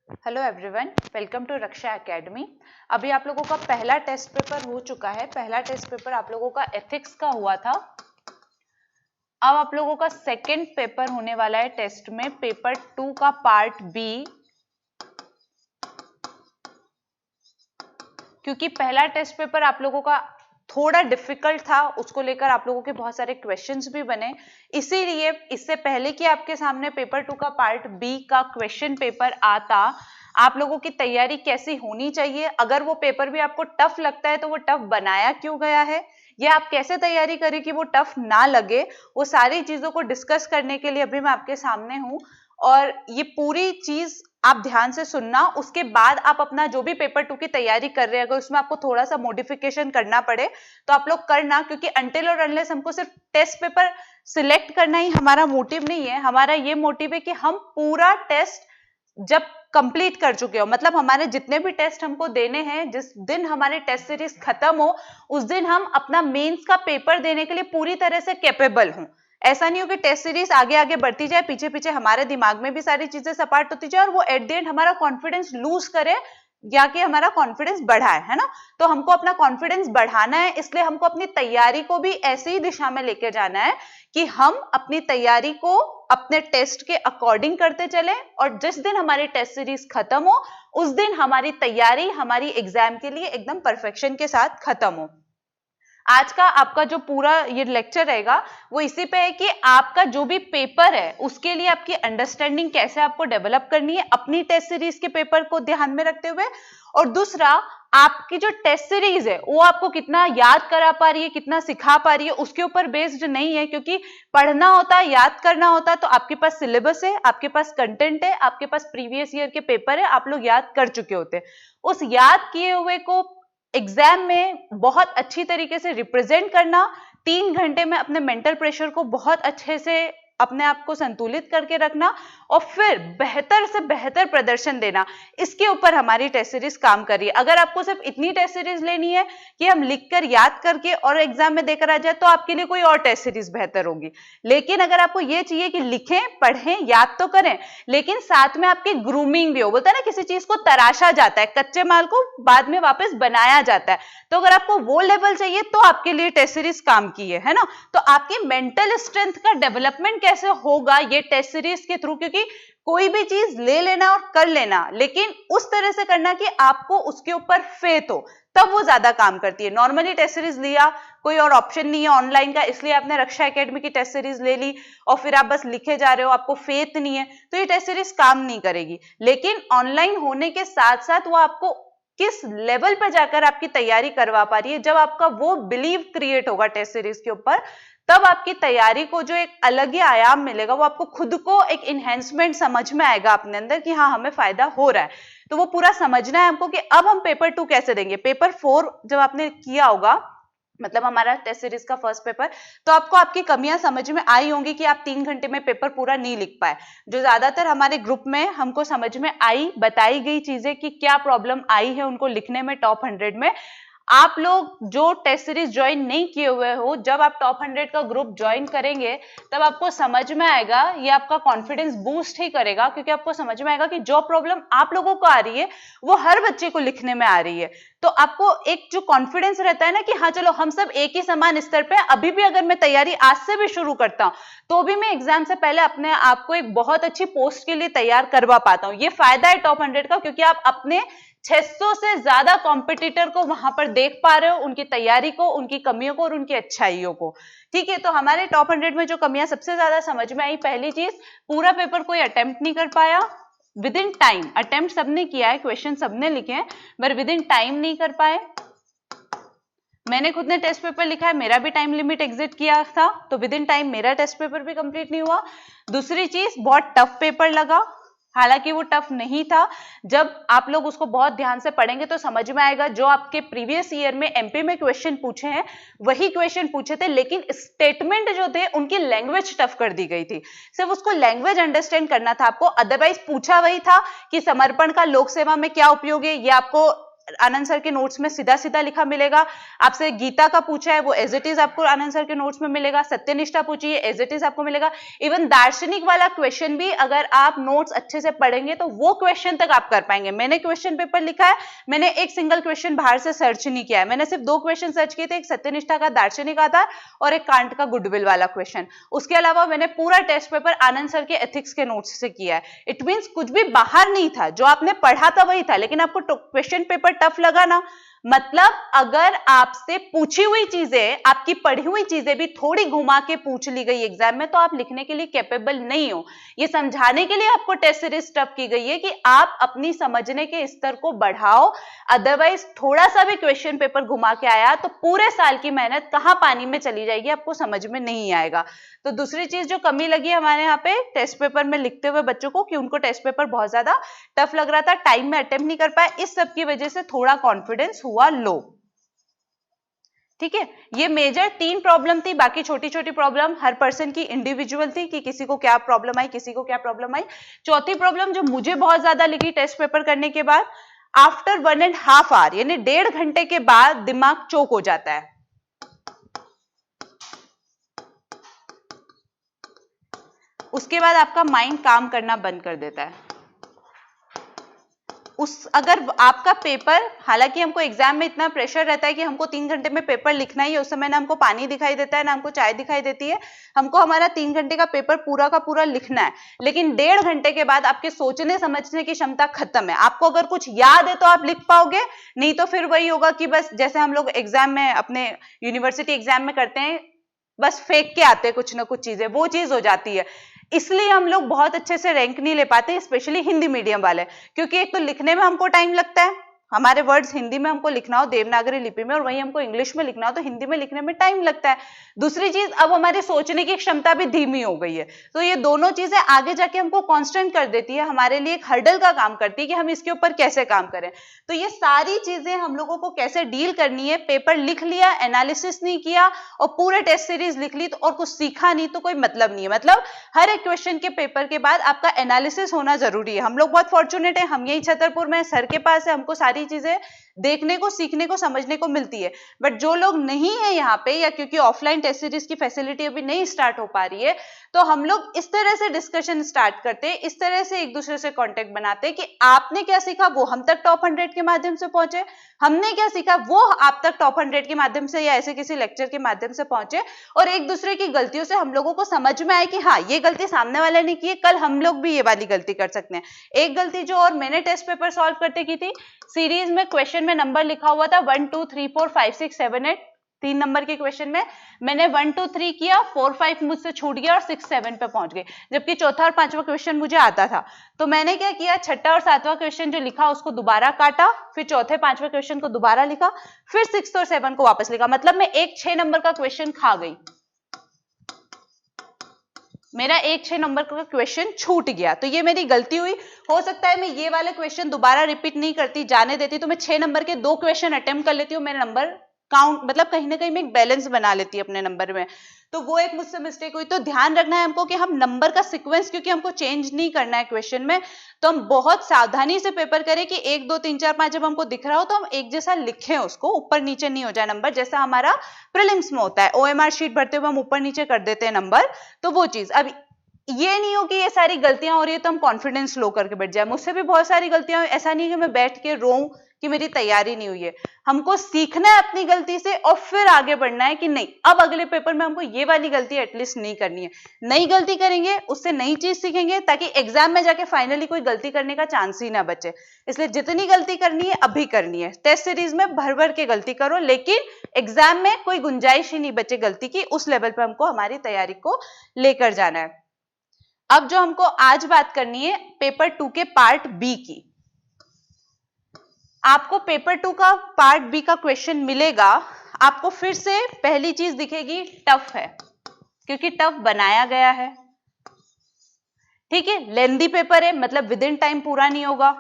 Hello everyone, welcome to Raksha academy. अभी आप लोगों का पहला टेस्ट पेपर हो चुका है। पहला टेस्ट पेपर आप लोगों का एथिक्स का हुआ था। अब आप लोगों का सेकंड पेपर होने वाला है टेस्ट में, पेपर 2 का पार्ट बी। क्योंकि पहला टेस्ट पेपर आप लोगों का थोड़ा डिफिकल्ट था, उसको लेकर आप लोगों के बहुत सारे क्वेश्चंस भी बने, इसीलिए इससे पहले कि आपके सामने पेपर 2 का पार्ट बी का क्वेश्चन पेपर आता, आप लोगों की तैयारी कैसी होनी चाहिए, अगर वो पेपर भी आपको टफ लगता है तो वो टफ बनाया क्यों गया है, या आप कैसे तैयारी करें कि वो टफ ना लगे, वो सारी चीजों को डिस्कस करने के लिए अभी मैं आपके सामने हूं। और ये पूरी चीज आप ध्यान से सुनना, उसके बाद आप अपना जो भी पेपर 2 की तैयारी कर रहे हैं, अगर उसमें आपको थोड़ा सा मॉडिफिकेशन करना पड़े तो आप लोग करना, क्योंकि अनटिल और अनलेस हमको सिर्फ टेस्ट पेपर सिलेक्ट करना ही हमारा मोटिव नहीं है। हमारा ये मोटिव है कि हम पूरा टेस्ट जब कंप्लीट कर चुके हो, मतलब हमारे जितने भी टेस्ट हमको देने हैं, जिस दिन हमारे टेस्ट सीरीज खत्म हो उस दिन हम अपना मेंस का पेपर देने के लिए पूरी तरह से कैपेबल हों। ऐसा नहीं हो कि टेस्ट सीरीज आगे आगे बढ़ती जाए, पीछे पीछे हमारे दिमाग में भी सारी चीजें सपाट होती जाए और वो एट द एंड हमारा कॉन्फिडेंस लूज करे या कि हमारा कॉन्फिडेंस बढ़ाए, है ना। तो हमको अपना कॉन्फिडेंस बढ़ाना है, इसलिए हमको अपनी तैयारी को भी ऐसी ही दिशा में लेके जाना है कि हम अपनी तैयारी को अपने टेस्ट के अकॉर्डिंग करते चले, और जिस दिन हमारी टेस्ट सीरीज खत्म हो उस दिन हमारी तैयारी हमारी एग्जाम के लिए एकदम परफेक्शन के साथ खत्म हो। आज का आपका जो पूरा ये लेक्चर रहेगा वो इसी पे है कि आपका जो भी पेपर है उसके लिए आपकी अंडरस्टैंडिंग कैसे आपको डेवलप करनी है अपनी टेस्ट सीरीज के पेपर को ध्यान में रखते हुए, और दूसरा आपकी जो टेस्ट सीरीज है वो आपको कितना याद करा पा रही है, कितना सिखा पा रही है, उसके ऊपर बेस्ड नहीं है। क्योंकि पढ़ना होता है, याद करना होता है, तो आपके पास सिलेबस है, आपके पास कंटेंट है, आपके पास प्रीवियस ईयर के पेपर है, आप लोग याद कर चुके होते हैं। उस याद किए हुए को एग्जाम में बहुत अच्छी तरीके से रिप्रेजेंट करना, 3 घंटे में अपने मेंटल प्रेशर को बहुत अच्छे से अपने आप को संतुलित करके रखना और फिर बेहतर से बेहतर प्रदर्शन देना, इसके ऊपर हमारी टेस्ट सीरीज काम कर रही है। अगर आपको सिर्फ इतनी टेस्ट सीरीज लेनी है कि हम लिखकर याद करके और एग्जाम में देकर आ जाए तो आपके लिए कोई और टेस्ट सीरीज बेहतर होगी। लेकिन अगर आपको ये चाहिए कि लिखें, पढ़ें, याद तो करें, लेकिन साथ में आपकी ग्रूमिंग भी हो, बोलता है ना किसी चीज को तराशा जाता है, कच्चे माल को बाद में वापस बनाया जाता है, तो अगर आपको वो लेवल चाहिए तो आपके लिए टेस्ट सीरीज काम की है ना। तो आपकी मेंटल स्ट्रेंथ का डेवलपमेंट कैसे होगा ये टेस्ट सीरीज के थ्रू, क्योंकि कोई भी चीज ले लेना और कर लेना, लेकिन उस तरह से करना कि आपको उसके ऊपर फेथ हो, तब वो ज्यादा काम करती है। नॉर्मली टेस्ट सीरीज लिया, कोई और ऑप्शन नहीं है ऑनलाइन का, इसलिए आपने रक्षा एकेडमी की टेस्ट सीरीज ले ली और फिर आप बस लिखे जा रहे हो, आपको फेथ नहीं है, तो ये टेस्ट सीरीज काम नहीं करेगी। लेकिन ऑनलाइन होने के साथ साथ वो आपको किस लेवल पर जाकर आपकी तैयारी करवा पा रही है, जब आपका वो बिलीव क्रिएट होगा टेस्ट सीरीज के ऊपर, तब आपकी तैयारी को जो एक अलग ही आयाम मिलेगा, वो आपको खुद को एक इन्हेंसमेंट समझ में आएगा अपने अंदर कि हाँ हमें फायदा हो रहा है। तो वो पूरा समझना है हमको कि अब हम पेपर 2 कैसे देंगे। पेपर 4 जब आपने किया होगा, मतलब हमारा टेस्ट सीरीज का फर्स्ट पेपर, तो आपको आपकी कमियां समझ में आई होंगी कि आप 3 घंटे में पेपर पूरा नहीं लिख पाए। जो ज्यादातर हमारे ग्रुप में हमको समझ में आई, बताई गई चीजें कि क्या प्रॉब्लम आई है उनको लिखने में टॉप 100 में, आप लोग जो टेस्ट सीरीज ज्वाइन नहीं किए हुए हो, जब आप टॉप 100 का ग्रुप ज्वाइन करेंगे तब आपको समझ में आएगा, ये आपका कॉन्फिडेंस बूस्ट ही करेगा, क्योंकि आपको समझ में आएगा कि जो प्रॉब्लम आप लोगों को आ रही है वो हर बच्चे को लिखने में आ रही है। तो आपको एक जो कॉन्फिडेंस रहता है ना कि हाँ चलो हम सब एक ही समान स्तर पे, अभी भी अगर मैं तैयारी आज से भी शुरू करता हूं तो भी मैं एग्जाम से पहले अपने आप को एक बहुत अच्छी पोस्ट के लिए तैयार करवा पाता हूं। ये फायदा है टॉप 100 का, क्योंकि आप अपने 600 से ज्यादा कॉम्पिटिटर को वहां पर देख पा रहे हो, उनकी तैयारी को, उनकी कमियों को और उनकी अच्छाइयों को। ठीक है, तो हमारे टॉप 100 में जो कमियां सबसे ज्यादा समझ में आई, पहली चीज, पूरा पेपर कोई अटेम्प्ट नहीं कर पाया विद इन टाइम। अटेम्प्ट सबने किया है, क्वेश्चन सबने लिखे हैं, पर विद इन टाइम नहीं कर पाए। मैंने खुद ने टेस्ट पेपर लिखा है, मेरा भी टाइम लिमिट एग्जिट किया था, तो विद इन टाइम मेरा टेस्ट पेपर भी कंप्लीट नहीं हुआ। दूसरी चीज, बहुत टफ पेपर लगा, हालांकि वो टफ नहीं था। जब आप लोग उसको बहुत ध्यान से पढ़ेंगे तो समझ में आएगा, जो आपके प्रीवियस ईयर में एमपी में क्वेश्चन पूछे हैं वही क्वेश्चन पूछे थे, लेकिन स्टेटमेंट जो थे उनकी लैंग्वेज टफ कर दी गई थी। सिर्फ उसको लैंग्वेज अंडरस्टैंड करना था आपको, अदरवाइज पूछा वही था कि समर्पण का लोक सेवा में क्या उपयोग है, ये आपको आनंद सर के नोट्स में सीधा सीधा लिखा मिलेगा। आपसे गीता का पूछा है वो एज इट इज आपको आनंद सर के नोट्स में मिलेगा। सत्यनिष्ठा पूछी है एज इट इज आपको मिलेगा। इवन दार्शनिक वाला क्वेश्चन भी अगर आप नोट्स अच्छे से पढ़ेंगे तो वो क्वेश्चन तक आप कर पाएंगे। मैंने क्वेश्चन पेपर लिखा है, मैंने एक सिंगल क्वेश्चन बाहर से सर्च नहीं किया है, मैंने सिर्फ 2 क्वेश्चन सर्च किए थे, एक सत्यनिष्ठा का दार्शनिक आधार और एक कांट का गुडविल वाला क्वेश्चन। उसके अलावा मैंने पूरा टेस्ट पेपर आनंद सर के एथिक्स के नोट्स से किया है। इट मींस कुछ भी बाहर नहीं था, जो आपने पढ़ा था वही था, लेकिन आपको क्वेश्चन पेपर टफ लगा ना, मतलब अगर आपसे पूछी हुई चीजें, आपकी पढ़ी हुई चीजें भी थोड़ी घुमा के पूछ ली गई एग्जाम में तो आप लिखने के लिए कैपेबल नहीं हो। ये समझाने के लिए आपको टेस्ट सीरीज टफ की गई है कि आप अपनी समझने के स्तर को बढ़ाओ। अदरवाइज थोड़ा सा भी क्वेश्चन पेपर घुमा के आया तो पूरे साल की मेहनत कहां पानी में चली जाएगी, आपको समझ में नहीं आएगा। तो दूसरी चीज जो कमी लगी हमारे यहाँ पे टेस्ट पेपर में लिखते हुए बच्चों को कि उनको टेस्ट पेपर बहुत ज्यादा टफ लग रहा था, टाइम में अटेम्प्ट नहीं कर पाए, इस सब की वजह से थोड़ा कॉन्फिडेंस हुआ लो। ठीक है, ये मेजर 3 प्रॉब्लम थी, बाकी छोटी छोटी प्रॉब्लम हर पर्सन की इंडिविजुअल थी कि किसी को क्या प्रॉब्लम आई, किसी को क्या प्रॉब्लम आई। चौथी प्रॉब्लम जो मुझे बहुत ज्यादा लगी टेस्ट पेपर करने के बाद, आफ्टर 1.5 आवर यानी 1.5 घंटे के बाद दिमाग चोक हो जाता है। उसके बाद आपका माइंड काम करना बंद कर देता है। अगर आपका पेपर, हालांकि हमको एग्जाम में इतना प्रेशर रहता है कि हमको 3 घंटे में पेपर लिखना ही है, उस समय ना हमको पानी दिखाई देता है ना हमको चाय दिखाई देती है, हमको हमारा 3 घंटे का पेपर पूरा का पूरा लिखना है। लेकिन 1.5 घंटे के बाद आपके सोचने समझने की क्षमता खत्म है। आपको अगर कुछ याद है तो आप लिख पाओगे, नहीं तो फिर वही होगा कि बस जैसे हम लोग एग्जाम में अपने यूनिवर्सिटी एग्जाम में करते हैं, बस फेंक के आते हैं कुछ ना कुछ चीजें, वो चीज हो जाती है। इसलिए हम लोग बहुत अच्छे से रैंक नहीं ले पाते, स्पेशली हिंदी मीडियम वाले, क्योंकि एक तो लिखने में हमको टाइम लगता है, हमारे वर्ड्स हिंदी में हमको लिखना हो देवनागरी लिपि में और वही हमको इंग्लिश में लिखना हो तो हिंदी में लिखने में टाइम लगता है। दूसरी चीज, अब हमारी सोचने की क्षमता भी धीमी हो गई है, तो ये दोनों चीजें आगे जाके हमको कांस्टेंट कर देती है, हमारे लिए एक हर्डल का काम करती है कि हम इसके ऊपर कैसे काम करें। तो ये सारी चीजें हम लोगों को कैसे डील करनी है, पेपर लिख लिया, एनालिसिस नहीं किया और पूरे टेस्ट सीरीज लिख ली तो और कुछ सीखा नहीं तो कोई मतलब नहीं है। मतलब हर एक क्वेश्चन के पेपर के बाद आपका एनालिसिस होना जरूरी है। हम लोग बहुत फॉर्चुनेट है, हम यही छतरपुर में सर के पास है, हमको सारी चीजें देखने को, सीखने को, समझने को मिलती है। बट जो लोग नहीं है यहाँ पे, या क्योंकि ऑफलाइन टेस्ट सीरीज की फैसिलिटी अभी नहीं स्टार्ट हो पा रही है, तो हम लोग इस तरह से डिस्कशन स्टार्ट करते हैं, इस तरह से एक दूसरे से कांटेक्ट बनाते हैं कि आपने क्या सीखा वो हम तक टॉप 100 के माध्यम से पहुंचे, हमने क्या सीखा वो आप तक टॉप 100 के माध्यम से या ऐसे किसी लेक्चर के माध्यम से पहुंचे, और एक दूसरे की गलतियों से हम लोगों को समझ में आए कि हाँ ये गलती सामने वाले ने की है, कल हम लोग भी ये वाली गलती कर सकते हैं। एक गलती जो और मैंने टेस्ट पेपर सॉल्व करते की थी, सीरीज में क्वेश्चन में नंबर लिखा हुआ था 1 2 3 4 5 6 7 8, 3 नंबर के क्वेश्चन में मैंने 1 2 3 किया, 4 5 मुझसे छूट गया और 6 7 पे पहुंच गई, जबकि चौथा और पांचवा क्वेश्चन मुझे आता था। तो मैंने क्या किया, छठा और सातवां क्वेश्चन जो लिखा उसको दोबारा काटा, फिर चौथे पांचवें क्वेश्चन को दोबारा लिखा, फिर 6 और 7 को वापस लिखा। मतलब मैं एक 6 नंबर का क्वेश्चन खा गई, मेरा एक 6 नंबर का क्वेश्चन छूट गया। तो ये मेरी गलती हुई। हो सकता है मैं ये वाले क्वेश्चन दोबारा रिपीट नहीं करती, जाने देती, तो मैं 6 नंबर के 2 क्वेश्चन अटेम्प्ट कर लेती हूँ, मेरे नंबर काउंट, मतलब कहीं ना कहीं मैं एक बैलेंस बना लेती अपने नंबर में। तो वो एक मुझसे मिस्टेक हुई। तो ध्यान रखना है हमको कि हम नंबर का सीक्वेंस, क्योंकि हमको चेंज नहीं करना है क्वेश्चन में, तो हम बहुत सावधानी से पेपर करें कि 1 2 3 4 5 जब हमको दिख रहा हो तो हम एक जैसा लिखें, उसको ऊपर नीचे नहीं हो जाए नंबर, जैसा हमारा प्रीलिम्स में होता है, ओएमआर शीट भरते हुए हम ऊपर नीचे कर देते हैं नंबर। तो वो चीज, अब ये नहीं हो कि ये सारी गलतियां हो रही है तो हम कॉन्फिडेंस लो करके बैठ जाए। मुझसे भी बहुत सारी गलतियां हुई, ऐसा नहीं कि मैं बैठ के रोऊं कि मेरी तैयारी नहीं हुई है। हमको सीखना है अपनी गलती से और फिर आगे बढ़ना है कि नहीं, अब अगले पेपर में हमको ये वाली गलती एटलीस्ट नहीं करनी है। नई गलती करेंगे, उससे नई चीज सीखेंगे, ताकि एग्जाम में जाके फाइनली कोई गलती करने का चांस ही ना बचे। इसलिए जितनी गलती करनी है अभी करनी है। टेस्ट सीरीज में भर भर के गलती करो, लेकिन एग्जाम में कोई गुंजाइश ही नहीं बचे गलती की, उस लेवल पर हमको हमारी तैयारी को लेकर जाना है। अब जो हमको आज बात करनी है पेपर 2 के पार्ट बी की। आपको पेपर 2 का पार्ट बी का क्वेश्चन मिलेगा, आपको फिर से पहली चीज दिखेगी टफ है, क्योंकि टफ बनाया गया है। ठीक है, लेंदी पेपर है, मतलब विद इन टाइम पूरा नहीं होगा।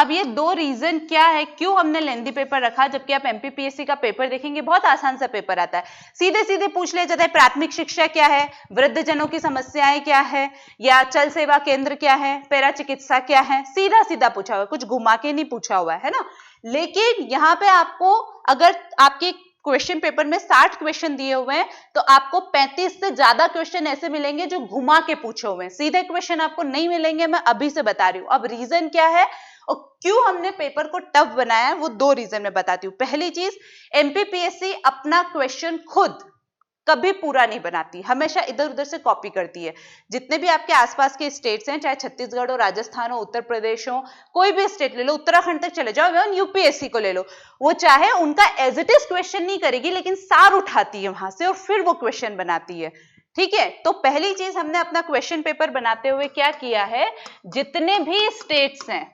अब ये दो रीजन क्या है क्यों हमने लेंदी पेपर रखा, जबकि आप एमपीपीएससी का पेपर देखेंगे बहुत आसान सा पेपर आता है, सीधे सीधे पूछ लिया जाता है प्राथमिक शिक्षा क्या है, वृद्धजनों की समस्याएं क्या है, या चल सेवा केंद्र क्या है, पैरा चिकित्सा क्या है, सीधा सीधा पूछा हुआ है, कुछ घुमा के नहीं पूछा हुआ है ना। लेकिन यहाँ पे आपको अगर आपके क्वेश्चन पेपर में 60 क्वेश्चन दिए हुए हैं तो आपको 35 से ज्यादा क्वेश्चन ऐसे मिलेंगे जो घुमा के पूछे हुए हैं, सीधे क्वेश्चन आपको नहीं मिलेंगे, मैं अभी से बता रही हूं। अब रीजन क्या है और क्यों हमने पेपर को टफ बनाया है वो दो रीजन मैं बताती हूँ। पहली चीज, एमपीपीएससी अपना क्वेश्चन खुद कभी पूरा नहीं बनाती, हमेशा इधर उधर से कॉपी करती है। जितने भी आपके आसपास के स्टेट्स हैं, चाहे छत्तीसगढ़ हो, राजस्थान हो, उत्तर प्रदेश हो, कोई भी स्टेट ले लो, उत्तराखंड तक चले जाओ, यूपीएससी को ले लो, वो चाहे उनका एज इट इज क्वेश्चन नहीं करेगी लेकिन सार उठाती है वहां से और फिर वो क्वेश्चन बनाती है। ठीक है, तो पहली चीज हमने अपना क्वेश्चन पेपर बनाते हुए क्या किया है, जितने भी स्टेट्स हैं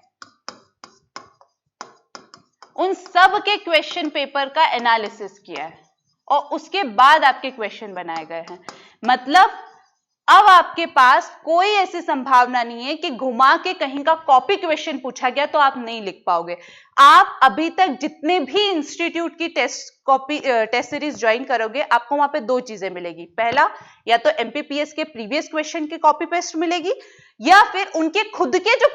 उन सब के क्वेश्चन पेपर का एनालिसिस किया है और उसके बाद आपके क्वेश्चन बनाए गए हैं। मतलब अब आपके पास कोई ऐसी संभावना नहीं है कि घुमा के कहीं का कॉपी क्वेश्चन पूछा गया तो आप नहीं लिख पाओगे। आप अभी तक जितने भी इंस्टीट्यूट की टेस्ट सीरीज ज्वाइन करोगे आपको वहां पे दो चीजें मिलेगी, पहला या तो एमपीपीएस के प्रीवियस क्वेश्चन की कॉपी पेस्ट मिलेगी या फिर उनके खुद के जो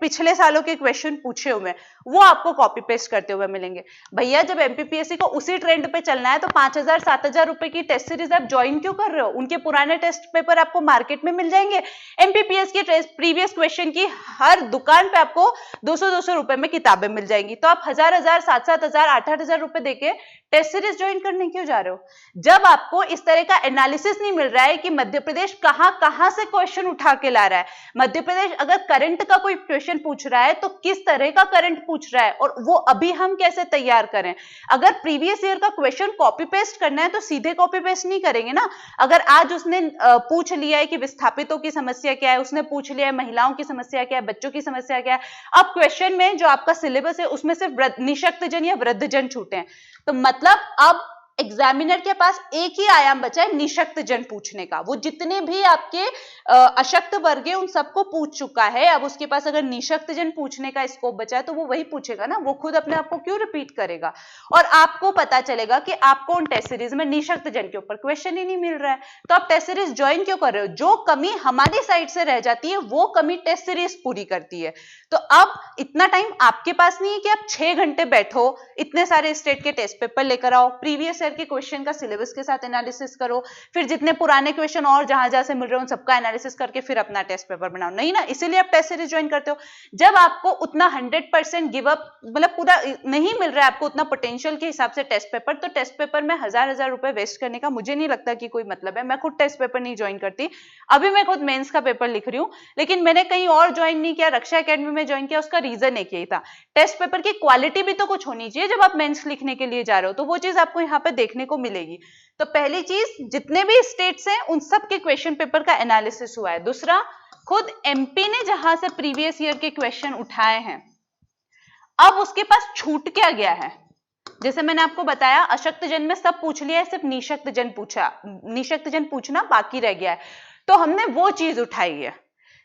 पिछले सालों के क्वेश्चन पूछे हुए वो आपको कॉपी पेस्ट करते हुए मिलेंगे। भैया जब एमपीपीएससी को उसी ट्रेंड पे चलना है तो 5,000-7,000 रुपए की टेस्ट सीरीज आप ज्वाइन क्यों कर रहे हो, उनके पुराने टेस्ट पेपर आपको मार्केट में मिल जाएंगे। एमपीपीएस के प्रीवियस क्वेश्चन की हर दुकान पे आपको 200-200 रुपए में किताबें मिल जाएंगी, तो आप 1,000-1,000, 7,000, 8,000 रुपए देके टेस्ट सीरीज ज्वाइन करने क्यों जा रहे हो। जब आपको इस तरह का एनालिसिस नहीं मिल रहा है कि मध्य प्रदेश कहां से क्वेश्चन उठा के ला रहा है, मध्य प्रदेश अगर करंट का कोई क्वेश्चन पूछ रहा है तो किस तरह का करंट पूछ रहा है और वो अभी हम कैसे तैयार करें। अगर प्रीवियस ईयर का क्वेश्चन कॉपी पेस्ट करना है तो सीधे कॉपी पेस्ट नहीं करेंगे ना। अगर आज उसने पूछ लिया है कि विस्थापितों की समस्या क्या है, उसने पूछ लिया है महिलाओं की समस्या क्या है, बच्चों की समस्या क्या है, अब क्वेश्चन में जो आपका सिलेबस है उसमें सिर्फ निशक्तजन या वृद्धजन छूटे हैं, तो मतलब अब एग्जामिनर के पास एक ही आयाम बचा है निशक्तजन पूछने का। वो जितने भी आपके अशक्त वर्ग है उन सबको पूछ चुका है, अब उसके पास अगर निशक्तजन पूछने का स्कोप बचा है तो वो वही पूछेगा ना, वो खुद अपने आप को क्यों रिपीट करेगा। और आपको पता चलेगा कि आपको उन टेस्ट सीरीज में निशक्तजन के ऊपर क्वेश्चन ही नहीं मिल रहा है, तो आप टेस्ट सीरीज ज्वाइन क्यों कर रहे हो। जो कमी हमारी साइड से रह जाती है वो कमी टेस्ट सीरीज पूरी करती है। तो अब इतना टाइम आपके पास नहीं है कि आप 6 घंटे बैठो, इतने सारे स्टेट के टेस्ट पेपर लेकर आओ, प्रीवियस ईयर के क्वेश्चन का सिलेबस के साथ एनालिसिस करो, फिर जितने पुराने क्वेश्चन और जहां से मिल रहे हो उन सबका एनालिसिस करके फिर अपना टेस्ट पेपर बनाओ। नहीं ना, इसीलिए आप टेस्ट सीरीज ज्वाइन करते हो। जब आपको उतना 100% गिव अप मतलब पूरा नहीं मिल रहा है आपको उतना पोटेंशियल के हिसाब से टेस्ट पेपर, तो टेस्ट पेपर में 1,000 रुपए वेस्ट करने का मुझे नहीं लगता कि कोई मतलब है। मैं खुद टेस्ट पेपर नहीं ज्वाइन करती, अभी मैं खुद मेंस का पेपर लिख रही हूँ, लेकिन मैंने कहीं और ज्वाइन नहीं किया, रक्षा एकेडमी में ज्वाइन किया। उसका रीजन एक यही था, टेस्ट पेपर की क्वालिटी भी तो कुछ होनी चाहिए जब आप मेंस लिखने के लिए जा रहे हो, तो वो चीज आपको यहाँ पे देखने को मिलेगी। तो पहली चीज, जितने भी स्टेट्स हैं उन सब के क्वेश्चन पेपर का एनालिसिस हुआ है। दूसरा, खुद एमपी ने जहां से प्रीवियस ईयर के क्वेश्चन उठाए हैं अब उसके पास छूट क्या गया है। जैसे मैंने आपको बताया अशक्तजन में सब पूछ लिया है, सिर्फ निशक्तजन पूछना बाकी रह गया है, तो हमने वो चीज उठाई है।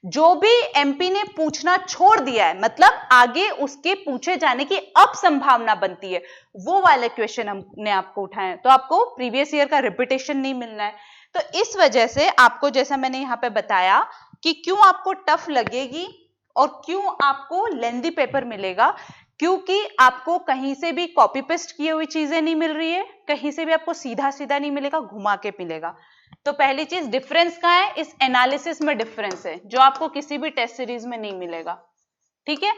जो भी एमपी ने पूछना छोड़ दिया है, मतलब आगे उसके पूछे जाने की अब संभावना बनती है, वो वाले क्वेश्चन हमने आपको उठाए हैं, तो आपको प्रीवियस ईयर का रिपीटेशन नहीं मिलना है। तो इस वजह से आपको, जैसा मैंने यहाँ पे बताया कि क्यों आपको टफ लगेगी और क्यों आपको लेंदी पेपर मिलेगा, क्योंकि आपको कहीं से भी कॉपी पेस्ट किए हुई चीजें नहीं मिल रही है, कहीं से भी आपको सीधा सीधा नहीं मिलेगा, घुमा के मिलेगा। तो पहली चीज, डिफरेंस कहाँ है, इस एनालिसिस में डिफरेंस है जो आपको किसी भी टेस्ट सीरीज में नहीं मिलेगा। ठीक है।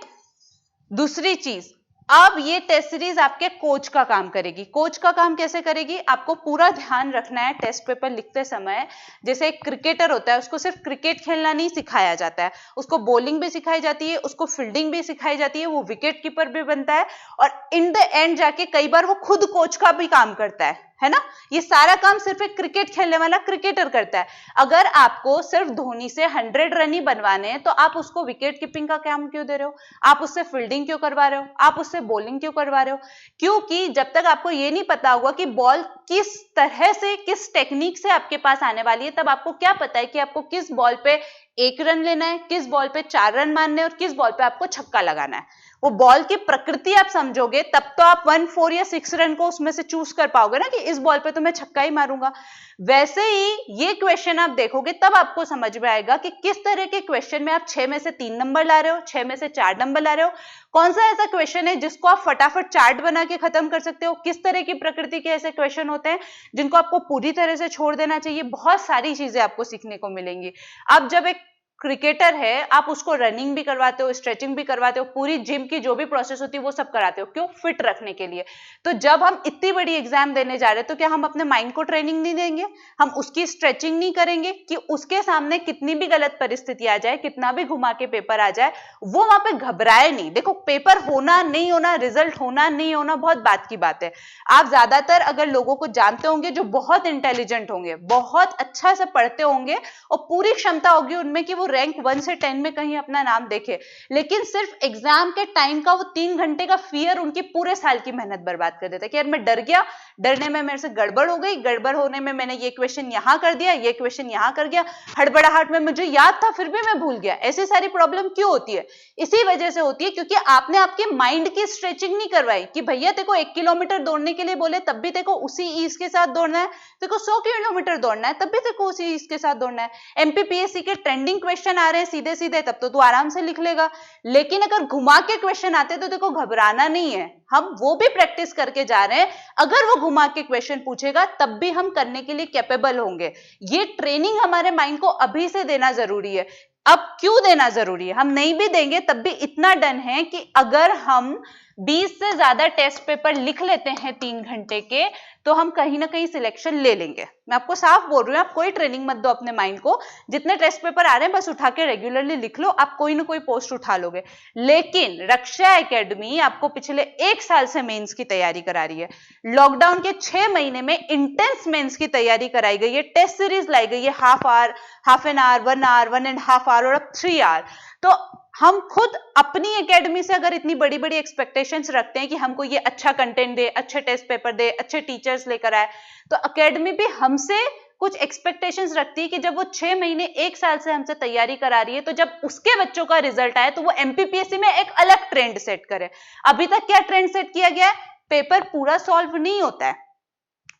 दूसरी चीज, अब ये टेस्ट सीरीज आपके कोच का काम करेगी। कोच का काम कैसे करेगी, आपको पूरा ध्यान रखना है टेस्ट पेपर लिखते समय। जैसे एक क्रिकेटर होता है, उसको सिर्फ क्रिकेट खेलना नहीं सिखाया जाता है, उसको बॉलिंग भी सिखाई जाती है, उसको फील्डिंग भी सिखाई जाती है, वो विकेट कीपर भी बनता है और इन द एंड जाके कई बार वो खुद कोच का भी काम करता है ना। ये सारा काम सिर्फ एक क्रिकेट खेलने वाला क्रिकेटर करता है। अगर आपको सिर्फ धोनी से 100 रन ही बनवाने हैं तो आप उसको विकेट कीपिंग का काम क्यों दे रहे हो, आप उससे फील्डिंग क्यों करवा रहे हो, आप उससे बॉलिंग क्यों करवा रहे हो। क्योंकि जब तक आपको ये नहीं पता होगा कि बॉल किस तरह से, किस टेक्निक से आपके पास आने वाली है, तब आपको क्या पता है कि आपको किस बॉल पे 1 रन लेना है, किस बॉल पे 4 रन मारने हैं और किस बॉल पे आपको छक्का लगाना है। वो बॉल की प्रकृति आप समझोगे तब तो आप 1, 4 या 6 रन को उसमें से चूज कर पाओगे ना कि इस बॉल पे तो मैं छक्का ही मारूंगा। वैसे ही ये क्वेश्चन आप देखोगे तब आपको समझ में आएगा कि किस तरह के क्वेश्चन में आप 6 में से 3 नंबर ला रहे हो, 6 में से 4 नंबर ला रहे हो, कौन सा ऐसा क्वेश्चन है जिसको आप फटाफट चार्ट बना के खत्म कर सकते हो, किस तरह की प्रकृति के ऐसे क्वेश्चन होते हैं जिनको आपको पूरी तरह से छोड़ देना चाहिए। बहुत सारी चीजें आपको सीखने को मिलेंगी। अब जब एक क्रिकेटर है आप उसको रनिंग भी करवाते हो, स्ट्रेचिंग भी करवाते हो, पूरी जिम की जो भी प्रोसेस होती है वो सब कराते हो, क्यों? फिट रखने के लिए। तो जब हम इतनी बड़ी एग्जाम देने जा रहे हैं तो क्या हम अपने माइंड को ट्रेनिंग नहीं देंगे? हम उसकी स्ट्रेचिंग नहीं करेंगे कि उसके सामने कितनी भी गलत परिस्थिति आ जाए, कितना भी घुमा के पेपर आ जाए, वो वहां पे घबराए नहीं। देखो पेपर होना नहीं होना, रिजल्ट होना नहीं होना बहुत बात की बात है। आप ज्यादातर अगर लोगों को जानते होंगे जो बहुत इंटेलिजेंट होंगे, बहुत अच्छा से पढ़ते होंगे और पूरी क्षमता होगी उनमें कि वो रैंक 1 से 10 में कहीं अपना नाम देखे, लेकिन सिर्फ एग्जाम के टाइम का वो 3 घंटे का फियर उनकी पूरे साल की मेहनत बर्बाद कर देता है कि यार मैं डर गया, डरने में मेरे से गड़बड़ हो गई, गड़बड़ होने में मैंने ये क्वेश्चन यहां कर दिया, ये क्वेश्चन यहां कर गया, हड़बड़ाहट में मुझे याद था फिर भी मैं भूल गया। ऐसी सारी प्रॉब्लम क्यों होती है? इसी वजह से होती है क्योंकि आपने आपके माइंड की स्ट्रेचिंग नहीं करवाई कि भैया तेको 1 किलोमीटर दौड़ने के लिए बोले तब भी तेको उसी ईज के साथ दौड़ना है, तेको 100 किलोमीटर दौड़ना है तब भी तेको उसी ईज के साथ दौड़ना है। एमपीपीएससी के ट्रेंडिंग क्वेश्चन आ रहे हैं सीधे सीधे तब तो तू आराम से लिख लेगा, लेकिन अगर घुमा के क्वेश्चन आते तो देखो घबराना नहीं है, हम वो भी प्रैक्टिस करके जा रहे हैं। अगर वो घुमा के क्वेश्चन पूछेगा तब भी हम करने के लिए कैपेबल होंगे। ये ट्रेनिंग हमारे माइंड को अभी से देना जरूरी है। अब क्यों देना जरूरी है? हम नहीं भी देंगे तब भी इतना डन है कि अगर हम 20 से ज्यादा टेस्ट पेपर लिख लेते हैं 3 घंटे के तो हम कहीं ना कहीं सिलेक्शन ले लेंगे। मैं आपको साफ बोल रही हूँ, आप कोई ट्रेनिंग मत दो अपने माइंड को, जितने टेस्ट पेपर आ रहे हैं बस उठा के रेगुलरली लिख लो, आप कोई ना कोई पोस्ट उठा लोगे। लेकिन रक्षा एकेडमी आपको पिछले 1 साल से मेंस की तैयारी करा रही है। लॉकडाउन के 6 महीने में इंटेंस मेंस की तैयारी कराई गई है, टेस्ट सीरीज लाई गई है, half an hour, 1 hour, 1.5 hour और अब 3 आवर। तो हम खुद अपनी एकेडमी से अगर इतनी बड़ी बड़ी एक्सपेक्टेशंस रखते हैं कि हमको ये अच्छा कंटेंट दे, अच्छे टेस्ट पेपर दे, अच्छे टीचर्स लेकर आए, तो एकेडमी भी हमसे कुछ एक्सपेक्टेशंस रखती है कि जब वो 6 महीने 1 साल से हमसे तैयारी करा रही है तो जब उसके बच्चों का रिजल्ट आए तो वो एमपीपीएससी में एक अलग ट्रेंड सेट करे। अभी तक क्या ट्रेंड सेट किया गया है? पेपर पूरा सॉल्व नहीं होता है,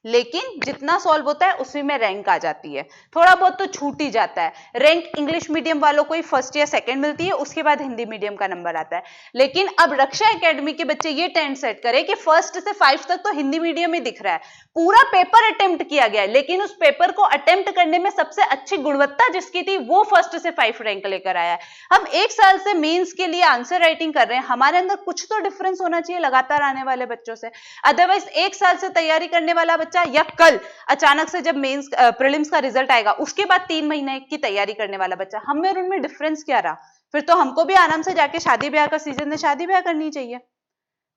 लेकिन जितना सॉल्व होता है उसी में रैंक आ जाती है, थोड़ा बहुत तो छूट ही जाता है। रैंक इंग्लिश मीडियम वालों को ही फर्स्ट या सेकंड मिलती है, उसके बाद हिंदी मीडियम का नंबर आता है। लेकिन अब रक्षा एकेडमी के बच्चे ये ट्रेंड सेट करें कि फर्स्ट से 5 तक तो हिंदी मीडियम ही दिख रहा है, पूरा पेपर अटेम्प्ट किया गया है, लेकिन उस पेपर को अटेम्प्ट करने में सबसे अच्छी गुणवत्ता जिसकी थी वो फर्स्ट से 5 रैंक लेकर आया है। हम 1 साल से मेंस के लिए आंसर राइटिंग कर रहे हैं, हमारे अंदर कुछ तो डिफरेंस होना चाहिए लगातार आने वाले बच्चों से। अदरवाइज 1 साल से तैयारी करने वाला बच्चा या कल अचानक से जब मेंस प्रीलिम्स का रिजल्ट आएगा उसके बाद 3 महीने की तैयारी करने वाला बच्चा, हम में और उनमें डिफरेंस क्या रहा? फिर तो हमको भी आराम से जाके शादी ब्याह का सीजन में शादी ब्याह करनी चाहिए।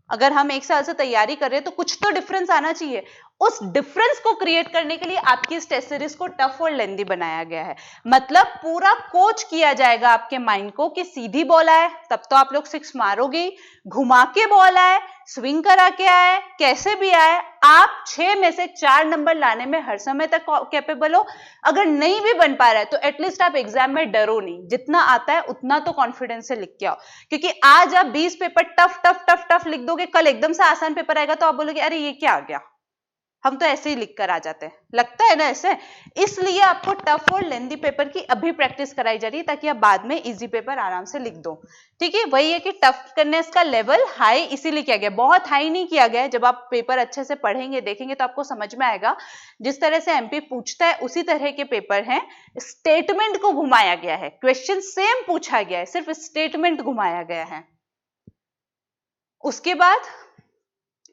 अगर हम 1 साल से तैयारी कर रहे हैं तो कुछ तो डिफरेंस आना चाहिए। उस डिफरेंस को क्रिएट करने के लिए आपकी इस टेस्ट सीरीज को टफ और लेंदी बनाया गया है। मतलब पूरा कोच किया जाएगा आपके माइंड को कि सीधी बॉल आए तब तो आप लोग 6 मारोगे, घुमा के बॉल आए, स्विंग करा के आए, कैसे भी आए, आप 6 में से 4 नंबर लाने में हर समय तक कैपेबल हो। अगर नहीं भी बन पा रहा है तो एटलीस्ट आप एग्जाम में डरो नहीं, जितना आता है उतना तो कॉन्फिडेंस से लिख के आओ। क्योंकि आज आप 20 paper tough tough tough tough लिख दोगे, कल एकदम से आसान पेपर आएगा तो आप बोलोगे अरे ये क्या आ गया, हम तो ऐसे ही लिख कर आ जाते हैं, लगता है ना ऐसे। इसलिए आपको टफ और लेंदी पेपर की अभी प्रैक्टिस कराई जा रही है ताकि आप बाद में इजी पेपर आराम से लिख दो। ठीक है, वही है कि टफ करने का लेवल हाई इसीलिए किया गया, बहुत हाई नहीं किया गया है। जब आप पेपर अच्छे से पढ़ेंगे देखेंगे तो आपको समझ में आएगा। जिस तरह से एमपी पूछता है उसी तरह के पेपर हैं, स्टेटमेंट को घुमाया गया है, क्वेश्चन सेम पूछा गया है, सिर्फ स्टेटमेंट घुमाया गया है। उसके बाद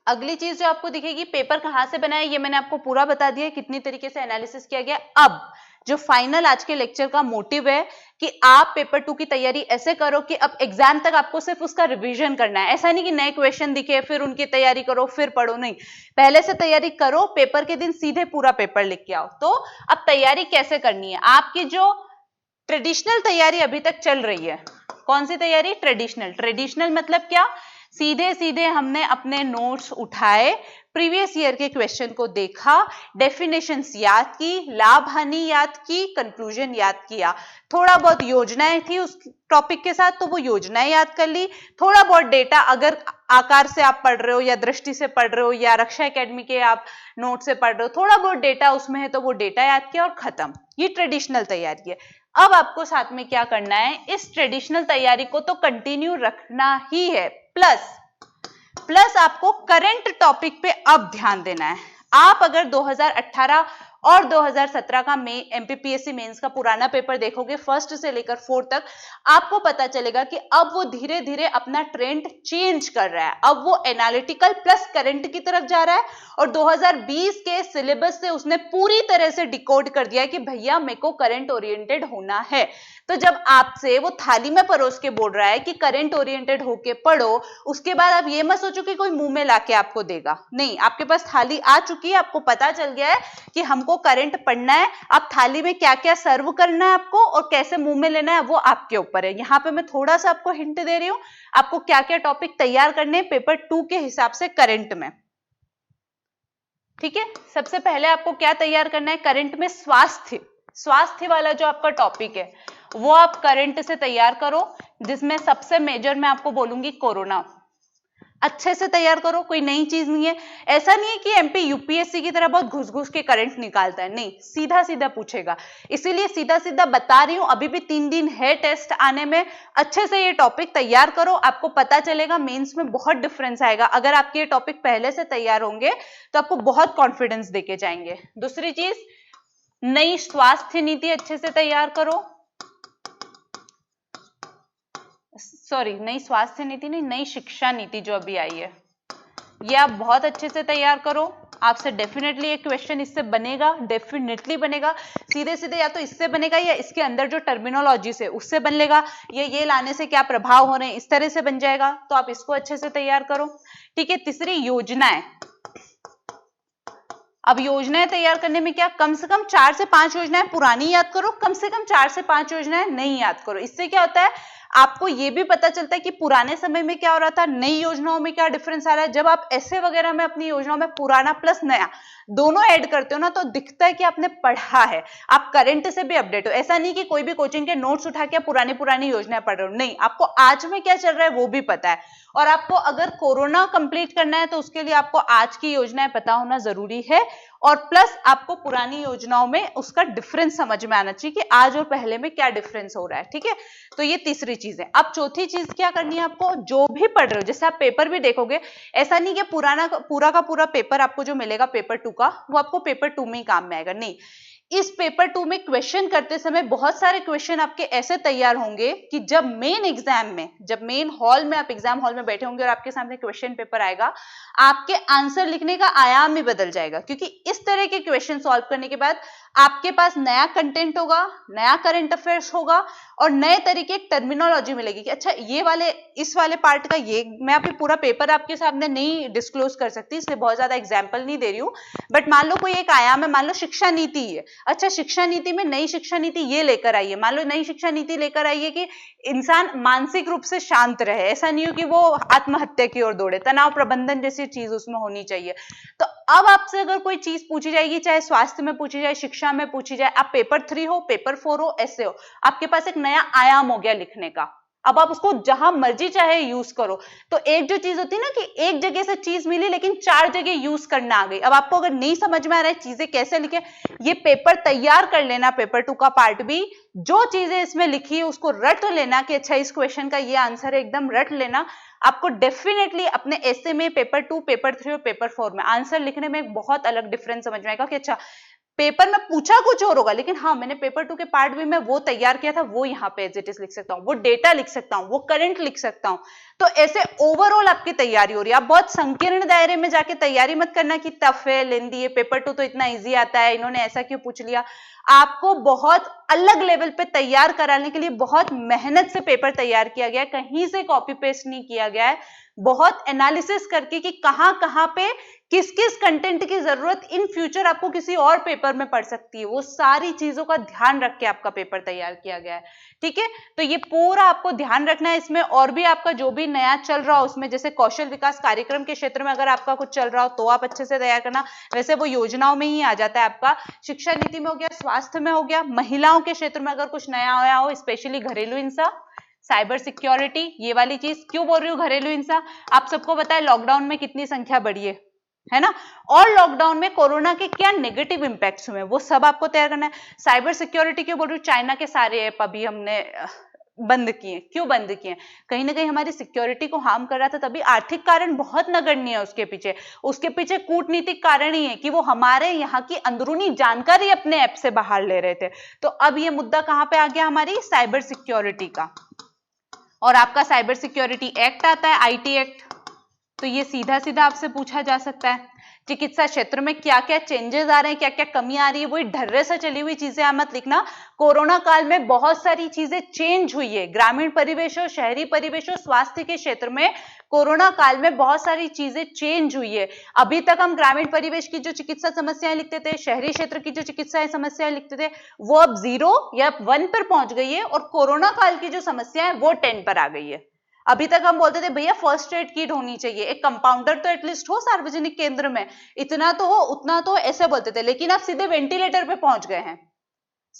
अगली चीज जो आपको दिखेगी, पेपर कहां से बना है ये मैंने आपको पूरा बता दिया, कितनी तरीके से एनालिसिस किया गया। अब जो फाइनल आज के लेक्चर का मोटिव है कि आप पेपर 2 की तैयारी ऐसे करो कि अब एग्जाम तक आपको सिर्फ उसका रिवीजन करना है। ऐसा नहीं कि नए क्वेश्चन दिखे फिर उनकी तैयारी करो फिर पढ़ो, नहीं, पहले से तैयारी करो, पेपर के दिन सीधे पूरा पेपर लिख के आओ। तो अब तैयारी कैसे करनी है? आपकी जो ट्रेडिशनल तैयारी अभी तक चल रही है, कौन सी तैयारी? ट्रेडिशनल। ट्रेडिशनल मतलब क्या? सीधे सीधे हमने अपने नोट्स उठाए, प्रीवियस ईयर के क्वेश्चन को देखा, डेफिनेशंस याद की, लाभ हानि याद की, कंक्लूजन याद किया, थोड़ा बहुत योजनाएं थी उस टॉपिक के साथ तो वो योजनाएं याद कर ली, थोड़ा बहुत डेटा अगर आकार से आप पढ़ रहे हो या दृष्टि से पढ़ रहे हो या रक्षा एकेडमी के आप नोट से पढ़ रहे हो, थोड़ा बहुत डेटा उसमें है तो वो डेटा याद किया और खत्म। ये ट्रेडिशनल तैयारी है। अब आपको साथ में क्या करना है, इस ट्रेडिशनल तैयारी को तो कंटिन्यू रखना ही है, प्लस आपको करंट टॉपिक पे अब ध्यान देना है। आप अगर 2018 और 2017 का एमपीपीएससी मेंस का पुराना पेपर देखोगे फर्स्ट से लेकर 4 तक, आपको पता चलेगा कि अब वो धीरे धीरे अपना ट्रेंड चेंज कर रहा है। अब वो एनालिटिकल प्लस करंट की तरफ जा रहा है और 2020 के सिलेबस से उसने पूरी तरह से डिकोड कर दिया है कि भैया मेरे को करंट ओरिएंटेड होना है। तो जब आपसे वो थाली में परोस के बोल रहा है कि करंट ओरिएंटेड होके पढ़ो, उसके बाद आप ये मत सोचो कि कोई मुंह में लाके आपको देगा। नहीं, आपके पास थाली आ चुकी है, आपको पता चल गया है कि हमको करंट पढ़ना है। अब थाली में क्या क्या सर्व करना है आपको और कैसे मुंह में लेना है वो आपके ऊपर है। यहाँ पे मैं थोड़ा सा आपको हिंट दे रही हूँ, आपको क्या क्या टॉपिक तैयार करने हैं पेपर 2 के हिसाब से करंट में। ठीक है, सबसे पहले आपको क्या तैयार करना है, करंट में स्वास्थ्य वाला जो आपका टॉपिक है वो आप करंट से तैयार करो, जिसमें सबसे मेजर मैं आपको बोलूंगी कोरोना। अच्छे से तैयार करो, कोई नई चीज नहीं है। ऐसा नहीं है कि एमपी यूपीएससी की तरह बहुत घुस घुस के करंट निकालता है, नहीं, सीधा सीधा पूछेगा। इसीलिए सीधा सीधा बता रही हूं, अभी भी 3 दिन है टेस्ट आने में। अच्छे से ये टॉपिक तैयार करो, आपको पता चलेगा मेंस में बहुत डिफरेंस आएगा। अगर आपके ये टॉपिक पहले से तैयार होंगे तो आपको बहुत कॉन्फिडेंस देके जाएंगे। दूसरी चीज, नई स्वास्थ्य नीति अच्छे से तैयार करो। नई स्वास्थ्य नीति नहीं, नई शिक्षा नीति जो अभी आई है, ये आप बहुत अच्छे से तैयार करो। आपसे डेफिनेटली एक क्वेश्चन इससे बनेगा, डेफिनेटली बनेगा। सीधे सीधे या तो इससे बनेगा या इसके अंदर जो टर्मिनोलॉजी से उससे बनेगा, ये लाने से क्या प्रभाव हो रहे हैं, इस तरह से बन जाएगा। तो आप इसको अच्छे से तैयार करो। ठीक है, तीसरी योजनाएं। अब योजनाएं तैयार करने में क्या, कम से कम 4 से 5 योजनाएं पुरानी याद करो, कम से कम 4 से 5 योजनाएं नई याद करो। इससे क्या होता है, आपको ये भी पता चलता है कि पुराने समय में क्या हो रहा था, नई योजनाओं में क्या डिफरेंस आ रहा है। जब आप ऐसे वगैरह में अपनी योजनाओं में पुराना प्लस नया दोनों ऐड करते हो ना, तो दिखता है कि आपने पढ़ा है, आप करंट से भी अपडेट हो। ऐसा नहीं कि कोई भी कोचिंग के नोट्स उठा के पुरानी योजनाएं पढ़ रहे हो, नहीं, आपको आज में क्या चल रहा है वो भी पता है। और आपको अगर कोरोना कंप्लीट करना है तो उसके लिए आपको आज की योजनाएं पता होना जरूरी है, और प्लस आपको पुरानी योजनाओं में उसका डिफरेंस समझ में आना चाहिए कि आज और पहले में क्या डिफरेंस हो रहा है। ठीक है, तो ये तीसरी चीज है। अब चौथी चीज क्या करनी है, आपको जो भी पढ़ रहे हो, जैसे आप पेपर भी देखोगे, ऐसा नहीं कि पूरा का पूरा पेपर आपको जो मिलेगा पेपर 2 का वो आपको पेपर 2 में ही काम में आएगा, नहीं। इस पेपर 2 में क्वेश्चन करते समय बहुत सारे क्वेश्चन आपके ऐसे तैयार होंगे कि जब मेन एग्जाम में, जब मेन हॉल में आप एग्जाम हॉल में बैठे होंगे और आपके सामने क्वेश्चन पेपर आएगा, आपके आंसर लिखने का आयाम ही बदल जाएगा। क्योंकि इस तरह के क्वेश्चन सॉल्व करने के बाद आपके पास नया कंटेंट होगा, नया करंट अफेयर्स होगा और नए तरीके की टर्मिनोलॉजी मिलेगी कि अच्छा ये वाले, इस वाले पार्ट का ये, मैं अभी पूरा पेपर आपके सामने नहीं डिस्क्लोज कर सकती, इसलिए बहुत ज्यादा एग्जाम्पल नहीं दे रही हूँ, बट मान लो कोई एक आयाम है, मान लो शिक्षा नीति है। अच्छा, शिक्षा नीति में नई शिक्षा नीति ये लेकर आई है, मान लो नई शिक्षा नीति लेकर आई है कि इंसान मानसिक रूप से शांत रहे, ऐसा नहीं हो कि वो आत्महत्या की ओर दौड़े, तनाव प्रबंधन जैसी चीज उसमें होनी चाहिए। तो अब आपसे अगर कोई चीज पूछी जाएगी, चाहे स्वास्थ्य में पूछी जाए, शिक्षा में पूछी जाए, आप पेपर 3 हो, पेपर 4 हो, ऐसे हो, आपके पास एक नया आयाम हो गया लिखने का। अब आप उसको जहां मर्जी चाहे यूज करो। तो एक जो चीज होती है ना कि एक जगह से चीज मिली लेकिन 4 जगह यूज करना आ गई। अब आपको अगर नहीं समझ में आ रहा है चीजें कैसे लिखे, ये पेपर तैयार कर लेना, पेपर 2 का पार्ट भी, जो चीजें इसमें लिखी है उसको रट लेना कि अच्छा इस क्वेश्चन का ये आंसर है, एकदम रट लेना। आपको डेफिनेटली अपने ऐसे में पेपर 2, पेपर 3 और पेपर 4 में आंसर लिखने में एक बहुत अलग डिफरेंस समझ में आएगा कि अच्छा पेपर में पूछा कुछ और होगा, लेकिन हाँ मैंने पेपर 2 के पार्ट भी में वो तैयार किया था, वो यहाँ पे एज इट इज लिख सकता हूँ, वो डेटा लिख सकता हूँ, वो करंट लिख सकता हूँ। तो ऐसे ओवरऑल आपकी तैयारी हो रही है। आप बहुत संकीर्ण दायरे में जाके तैयारी मत करना कि टफ है, लेंदी है, पेपर 2 तो इतना इजी आता है, इन्होंने ऐसा क्यों पूछ लिया। आपको बहुत अलग लेवल पे तैयार कराने के लिए बहुत मेहनत से पेपर तैयार किया गया है, कहीं से कॉपी पेस्ट नहीं किया गया है। बहुत एनालिसिस करके कि कहाँ पे किस किस कंटेंट की जरूरत इन फ्यूचर आपको किसी और पेपर में पड़ सकती है, वो सारी चीजों का ध्यान रख के आपका पेपर तैयार किया गया है। ठीक है, तो ये पूरा आपको ध्यान रखना है इसमें। और भी आपका जो भी नया चल रहा हो उसमें, जैसे कौशल विकास कार्यक्रम के क्षेत्र में अगर आपका कुछ चल रहा हो तो आप अच्छे से तैयार करना, वैसे वो योजनाओं में ही आ जाता है आपका। शिक्षा नीति में हो गया, स्वास्थ्य में हो गया, महिलाओं के क्षेत्र में अगर कुछ नया आया हो, स्पेशली घरेलू हिंसा, साइबर सिक्योरिटी, ये वाली चीज। क्यों बोल रही हूँ घरेलू हिंसा, आप सबको पता है लॉकडाउन में कितनी संख्या बढ़ी है ना, और लॉकडाउन में कोरोना के क्या नेगेटिव इंपैक्ट्स हुए वो सब आपको तैयार करना है। साइबर सिक्योरिटी क्यों बोल रही हूँ, चाइना के सारे ऐप अभी हमने बंद किए। क्यों बंद किए, कहीं ना कहीं हमारी सिक्योरिटी को हार्म कर रहा था, तभी आर्थिक कारण बहुत नगण्य है उसके पीछे कूटनीतिक कारण ही है कि वो हमारे यहाँ की अंदरूनी जानकारी अपने ऐप से बाहर ले रहे थे। तो अब ये मुद्दा कहाँ पे आ गया, हमारी साइबर सिक्योरिटी का। और आपका साइबर सिक्योरिटी एक्ट आता है, आईटी एक्ट, तो ये सीधा सीधा आपसे पूछा जा सकता है। चिकित्सा क्षेत्र में क्या क्या चेंजेस आ रहे हैं, क्या क्या कमी आ रही है, वही ढर्रे से चली हुई चीजें आप मत लिखना। कोरोना काल में बहुत सारी चीजें चेंज हुई है, ग्रामीण परिवेशों, शहरी परिवेशों, स्वास्थ्य के क्षेत्र में कोरोना काल में बहुत सारी चीजें चेंज हुई है। अभी तक हम ग्रामीण परिवेश की जो चिकित्सा समस्याएं लिखते थे, शहरी क्षेत्र की जो चिकित्सा समस्याएं लिखते थे, वो अब 0 या 1 पर पहुंच गई है, और कोरोना काल की जो समस्या है वो 10 पर आ गई है। अभी तक हम बोलते थे भैया फर्स्ट एड किट होनी चाहिए, एक कंपाउंडर तो एटलीस्ट हो सार्वजनिक केंद्र में, इतना तो हो, उतना तो, ऐसे बोलते थे, लेकिन आप सीधे वेंटिलेटर पे पहुंच गए हैं।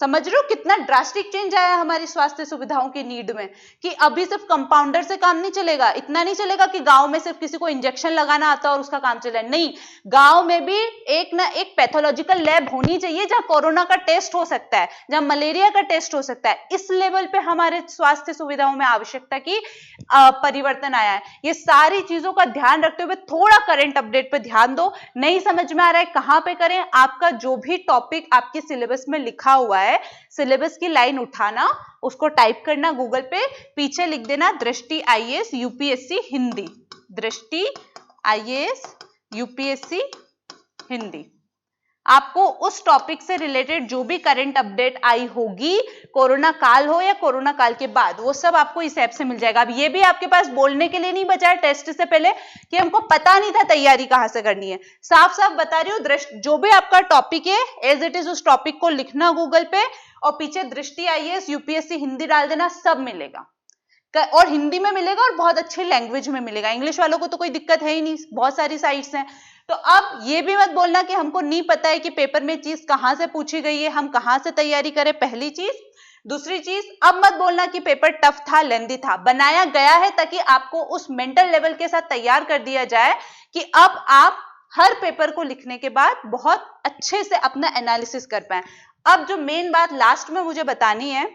समझ रहे हो कितना ड्रास्टिक चेंज आया हमारी स्वास्थ्य सुविधाओं की नीड में, कि अभी सिर्फ कंपाउंडर से काम नहीं चलेगा। इतना नहीं चलेगा कि गांव में सिर्फ किसी को इंजेक्शन लगाना आता और उसका काम चले, नहीं, गांव में भी एक ना एक पैथोलॉजिकल लैब होनी चाहिए जहां कोरोना का टेस्ट हो सकता है, जहां मलेरिया का टेस्ट हो सकता है। इस लेवल पे हमारे स्वास्थ्य सुविधाओं में आवश्यकता की परिवर्तन आया है। ये सारी चीजों का ध्यान रखते हुए थोड़ा करंट अपडेट पे ध्यान दो। नहीं समझ में आ रहा है कहां पे करें, आपका जो भी टॉपिक आपके सिलेबस में लिखा हुआ है, सिलेबस की लाइन उठाना, उसको टाइप करना गूगल पे, पीछे लिख देना दृष्टि आईएएस यूपीएससी हिंदी, दृष्टि आईएएस यूपीएससी हिंदी। आपको उस टॉपिक से रिलेटेड जो भी करंट अपडेट आई होगी, कोरोना काल हो या कोरोना काल के बाद, वो सब आपको इस ऐप से मिल जाएगा। अब ये भी आपके पास बोलने के लिए नहीं बचा है टेस्ट से पहले कि हमको पता नहीं था तैयारी कहां से करनी है, साफ साफ बता रही हूँ, जो भी आपका टॉपिक है एज इट इज उस टॉपिक को लिखना गूगल पे, और पीछे दृष्टि आईएएस यूपीएससी हिंदी डाल देना, सब मिलेगा, और हिंदी में मिलेगा और बहुत अच्छी लैंग्वेज में मिलेगा। इंग्लिश वालों को तो कोई दिक्कत है ही नहीं, बहुत सारी साइट्स हैं। तो अब ये भी मत बोलना कि हमको नहीं पता है कि पेपर में चीज कहां से पूछी गई है, हम कहां से तैयारी करें, पहली चीज। दूसरी चीज, अब मत बोलना कि पेपर टफ था, लेंदी था, बनाया गया है ताकि आपको उस मेंटल लेवल के साथ तैयार कर दिया जाए कि अब आप हर पेपर को लिखने के बाद बहुत अच्छे से अपना एनालिसिस कर पाए। अब जो मेन बात लास्ट में मुझे बतानी है,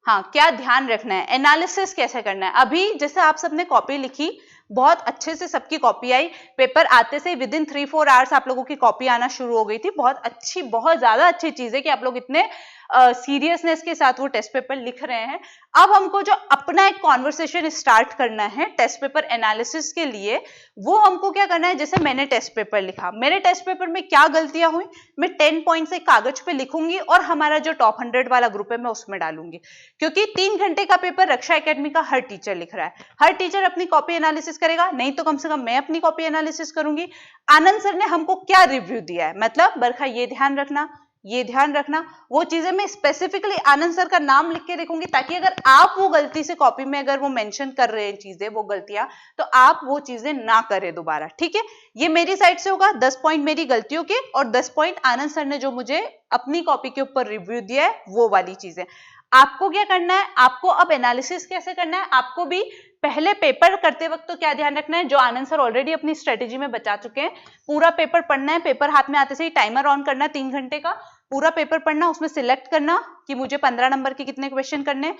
हाँ, क्या ध्यान रखना है, एनालिसिस कैसे करना है। अभी जैसे आप सबने कॉपी लिखी, बहुत अच्छे से सबकी कॉपी आई, पेपर आते से विद इन 3-4 आवर्स आप लोगों की कॉपी आना शुरू हो गई थी। बहुत अच्छी, बहुत ज्यादा अच्छी चीज है कि आप लोग इतने सीरियसनेस के साथ वो टेस्ट पेपर लिख रहे हैं। अब हमको जो अपना एक कॉन्वर्सेशन स्टार्ट करना है टेस्ट पेपर एनालिसिस के लिए, वो हमको क्या करना है, जैसे मैंने टेस्ट पेपर लिखा, मेरे टेस्ट पेपर में क्या गलतियां हुई, मैं 10 पॉइंट से कागज पे लिखूंगी और हमारा जो टॉप 100 वाला ग्रुप है मैं उसमें डालूंगी, क्योंकि 3 घंटे का पेपर रक्षा एकेडमी का हर टीचर लिख रहा है, हर टीचर अपनी कॉपी एनालिसिस करेगा, नहीं तो कम से कम मैं अपनी कॉपी एनालिसिस करूंगी। आनंद सर ने हमको क्या रिव्यू दिया है, मतलब बरखा ये ध्यान रखना, ये ध्यान रखना, वो चीजें मैं स्पेसिफिकली आनंद सर का नाम लिख के लिखूंगी, ताकि अगर आप वो गलती से कॉपी में अगर वो मेंशन कर रहे हैं चीजें, वो गलतियां, तो आप वो चीजें ना करें दोबारा। ठीक है, ये मेरी साइड से होगा, 10 पॉइंट मेरी गलतियों के और 10 पॉइंट आनंद सर ने जो मुझे अपनी कॉपी के ऊपर रिव्यू दिया है वो वाली चीजें। आपको क्या करना है, आपको अब एनालिसिस कैसे करना है, आपको भी पहले पेपर करते वक्त तो क्या ध्यान रखना है, जो आनंद सर ऑलरेडी अपनी स्ट्रेटेजी में बचा चुके हैं, पूरा पेपर पढ़ना है, पेपर हाथ में आते से ही टाइमर ऑन करना है 3 घंटे का, पूरा पेपर पढ़ना, उसमें सिलेक्ट करना कि मुझे 15 नंबर के कितने क्वेश्चन करने,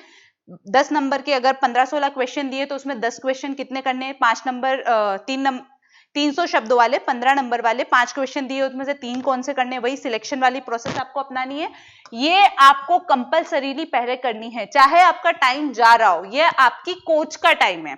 10 नंबर के अगर 15-16 क्वेश्चन दिए तो उसमें 10 क्वेश्चन कितने करने, 5 नंबर 300 शब्दों वाले 15 नंबर वाले 5 क्वेश्चन दिए, उसमें से 3 कौन से करने, वही सिलेक्शन वाली प्रोसेस आपको अपनानी है। ये आपको कंपलसरीली पहले करनी है, चाहे आपका टाइम जा रहा हो, ये आपकी कोच का टाइम है,